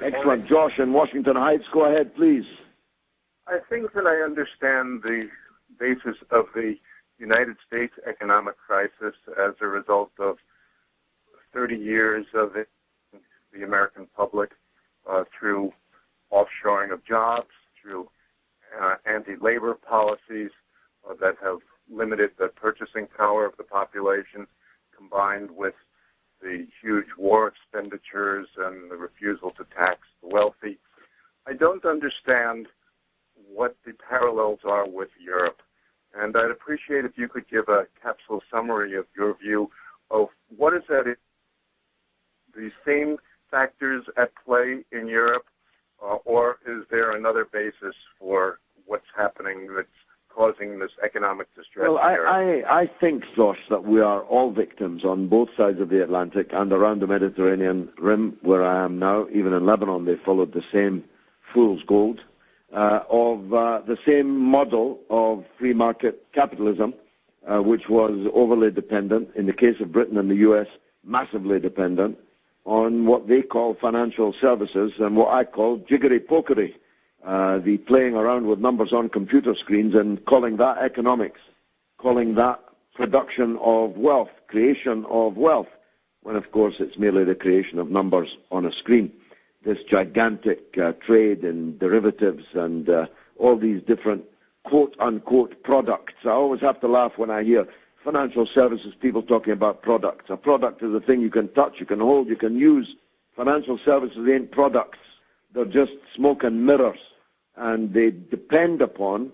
Excellent. Josh in Washington Heights, go ahead, please. I think that I understand the basis of the United States economic crisis as a result of 30 years of the American public through offshoring of jobs, through anti-labor policies that have limited the purchasing power of the population, combined with the huge war expenditures and the refusal to tax the wealthy. I don't understand what the parallels are with Europe, and I'd appreciate if you could give a capsule summary of your view of what is that, the same factors at play in Europe, or is there another basis for what's happening that's causing this economic distress? Well, I think, Josh, that we are all victims on both sides of the Atlantic and around the Mediterranean rim, where I am now. Even in Lebanon, they followed the same fool's gold of the same model of free market capitalism, which was overly dependent, in the case of Britain and the U.S., massively dependent on what they call financial services and what I call jiggery-pokery. The playing around with numbers on computer screens and calling that economics, calling that production of wealth, creation of wealth, when of course it's merely the creation of numbers on a screen. This gigantic trade in derivatives and all these different quote-unquote products. I always have to laugh when I hear financial services people talking about products. A product is a thing you can touch, you can hold, you can use. Financial services ain't products. They're just smoke and mirrors. And they depend upon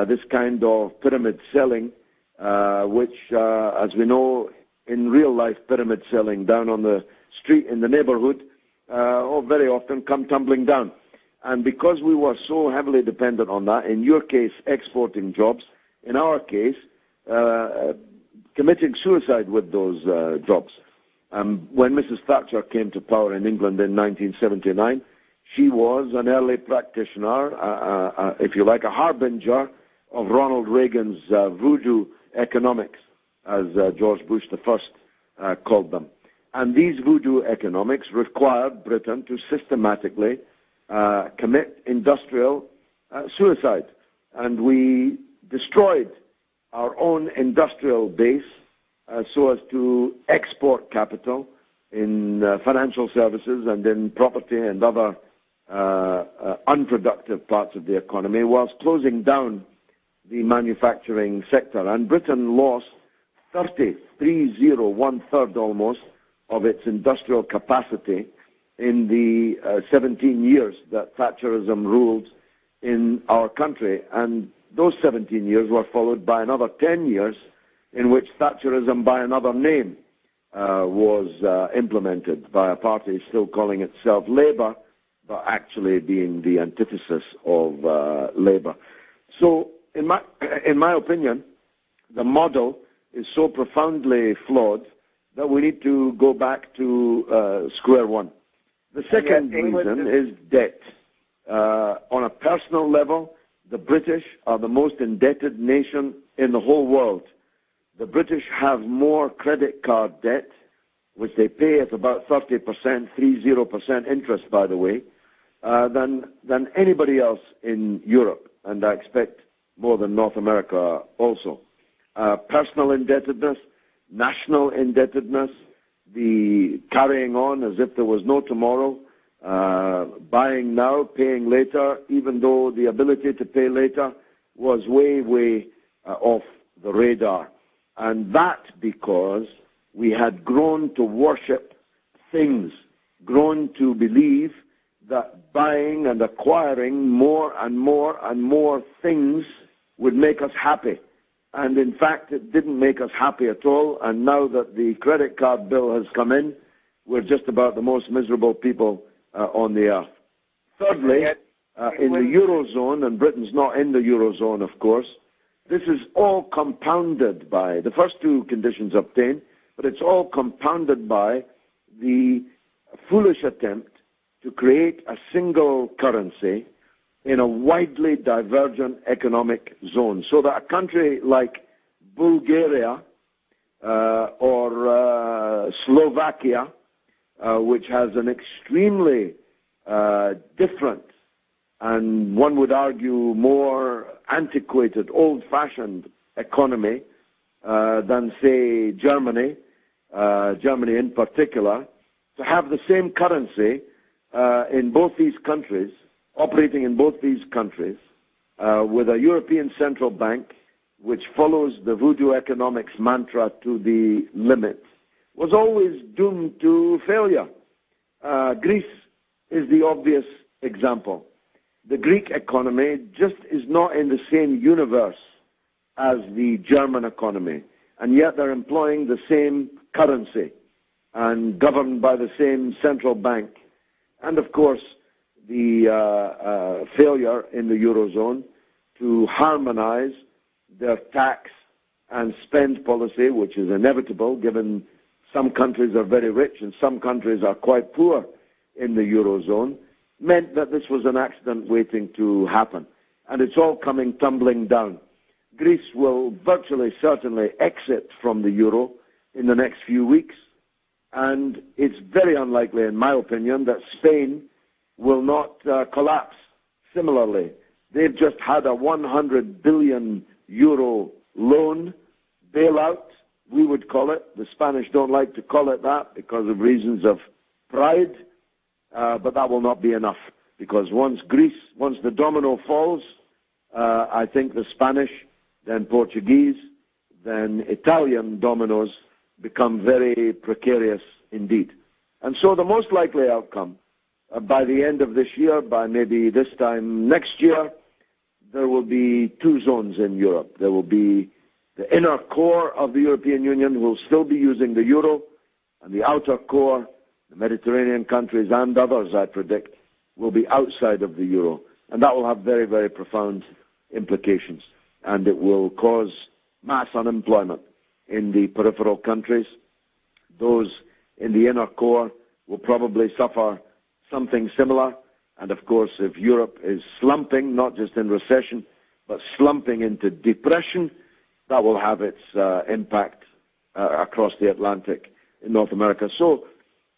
this kind of pyramid selling, which, as we know, in real life pyramid selling down on the street in the neighborhood, very often come tumbling down. And because we were so heavily dependent on that, in your case, exporting jobs, in our case, committing suicide with those jobs. When Mrs. Thatcher came to power in England in 1979, she was an early practitioner, if you like, a harbinger of Ronald Reagan's voodoo economics, as George Bush I called them. And these voodoo economics required Britain to systematically commit industrial suicide. And we destroyed our own industrial base so as to export capital in financial services and in property and other unproductive parts of the economy, whilst closing down the manufacturing sector. And Britain lost 1/3 almost, of its industrial capacity in the 17 years that Thatcherism ruled in our country. And those 17 years were followed by another 10 years in which Thatcherism by another name was implemented by a party still calling itself Labour, but actually being the antithesis of Labour. So, in my opinion, the model is so profoundly flawed that we need to go back to square one. The second reason is debt. On a personal level, the British are the most indebted nation in the whole world. The British have more credit card debt, which they pay at about 30% interest, by the way, than anybody else in Europe, and I expect more than North America also. Personal indebtedness, national indebtedness, the carrying on as if there was no tomorrow, buying now, paying later, even though the ability to pay later was way off the radar. And that because we had grown to worship things, grown to believe that buying and acquiring more and more things would make us happy. And in fact, it didn't make us happy at all. And now that the credit card bill has come in, we're just about the most miserable people on the earth. Thirdly, in the Eurozone, and Britain's not in the Eurozone, of course, this is all compounded by the first two conditions obtained, but it's all compounded by the foolish attempt to create a single currency in a widely divergent economic zone, so that a country like Bulgaria or Slovakia, which has an extremely different, and one would argue more antiquated, old-fashioned economy than, say, Germany, Germany in particular, to have the same currency in both these countries, operating in both these countries, with a European Central Bank which follows the voodoo economics mantra to the limit, was always doomed to failure. Greece is the obvious example. The Greek economy just is not in the same universe as the German economy, and yet they're employing the same currency and governed by the same central bank. And of course, the failure in the Eurozone to harmonize their tax and spend policy, which is inevitable given some countries are very rich and some countries are quite poor in the Eurozone, meant that this was an accident waiting to happen. And it's all coming tumbling down. Greece will virtually certainly exit from the Euro in the next few weeks. And it's very unlikely, in my opinion, that Spain will not collapse similarly. They've just had a 100 billion euro loan bailout, we would call it. The Spanish don't like to call it that because of reasons of pride. But that will not be enough, because once the domino falls, I think the Spanish, then Portuguese, then Italian dominoes become very precarious indeed. And so the most likely outcome, by the end of this year, by maybe this time next year, there will be two zones in Europe. There will be the inner core of the European Union who will still be using the euro, and the outer core, the Mediterranean countries and others, I predict, will be outside of the euro. And that will have very, very profound implications. And it will cause mass unemployment in the peripheral countries. Those in the inner core will probably suffer something similar. And of course, if Europe is slumping, not just in recession, but slumping into depression, that will have its impact across the Atlantic in North America. So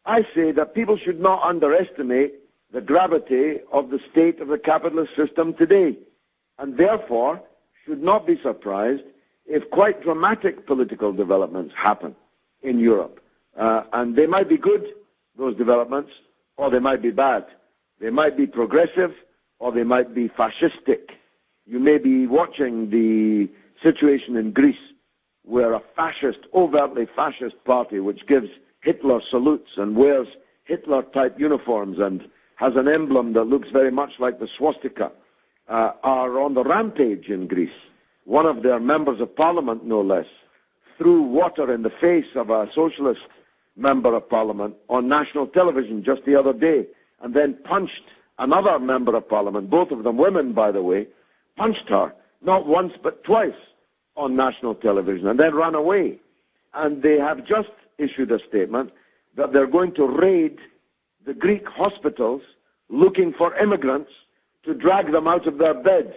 I say that people should not underestimate the gravity of the state of the capitalist system today, and therefore should not be surprised if quite dramatic political developments happen in Europe. And they might be good, those developments, or they might be bad. They might be progressive, or they might be fascistic. You may be watching the situation in Greece, where a fascist, overtly fascist party, which gives Hitler salutes and wears Hitler-type uniforms and has an emblem that looks very much like the swastika, are on the rampage in Greece. One of their members of parliament, no less, threw water in the face of a socialist member of parliament on national television just the other day, and then punched another member of parliament, both of them women, by the way, punched her, not once but twice, on national television, and then ran away. And they have just issued a statement that they're going to raid the Greek hospitals looking for immigrants to drag them out of their beds,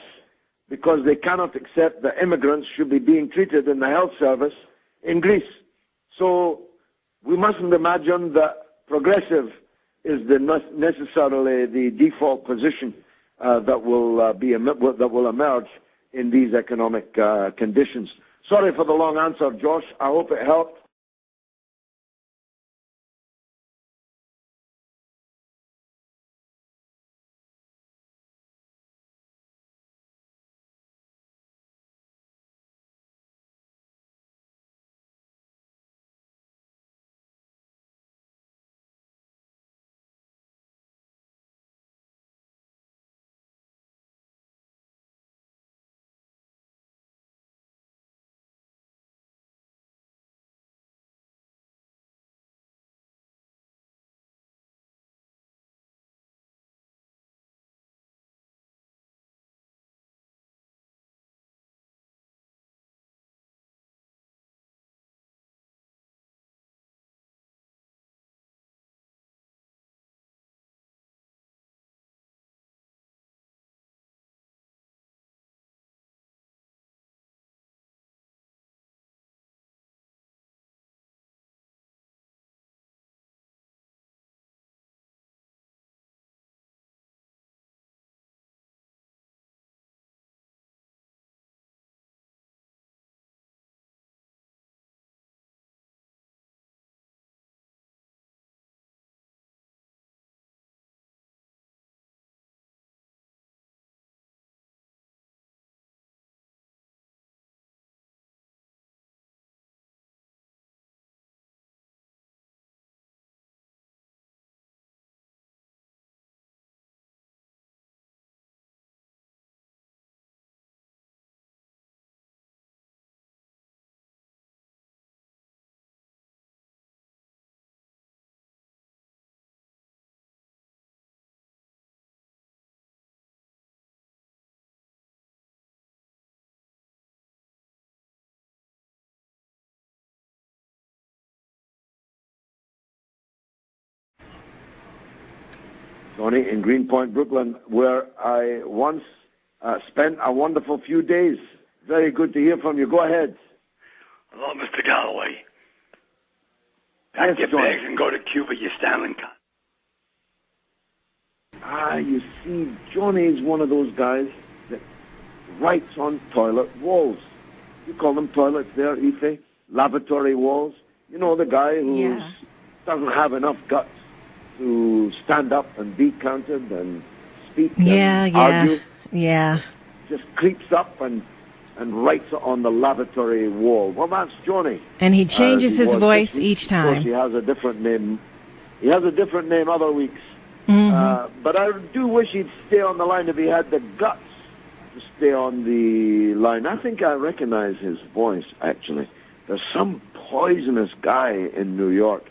because they cannot accept that immigrants should be being treated in the health service in Greece. So we mustn't imagine that progressive is necessarily the default position that will emerge in these economic conditions. Sorry for the long answer, Josh. I hope it helped. Johnny, in Greenpoint, Brooklyn, where I once spent a wonderful few days. Very good to hear from you. Go ahead. Hello, Mr. Galloway. Pack your bags and go to Cuba, you Stanley cunt. You see, Johnny's one of those guys that writes on toilet walls. You call them toilets there, Ife? Lavatory walls. You know, the guy who doesn't have enough guts to stand up and be counted and speak and argue. Yeah. Just creeps up and writes on the lavatory wall. Well, that's Johnny. And he changes his voice each time. Of course, he has a different name. He has a different name other weeks. But I do wish he'd stay on the line if he had the guts to stay on the line. I think I recognize his voice, actually. There's some poisonous guy in New York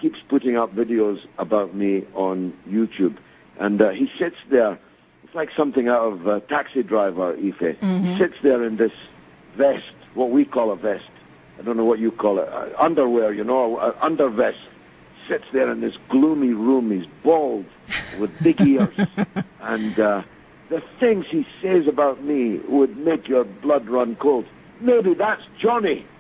keeps putting up videos about me on YouTube. And he sits there. It's like something out of Taxi Driver, Ife. He sits there in this vest, what we call a vest. I don't know what you call it. Underwear, you know, under vest. Sits there in this gloomy room. He's bald with big ears. And the things he says about me would make your blood run cold. Maybe that's Johnny.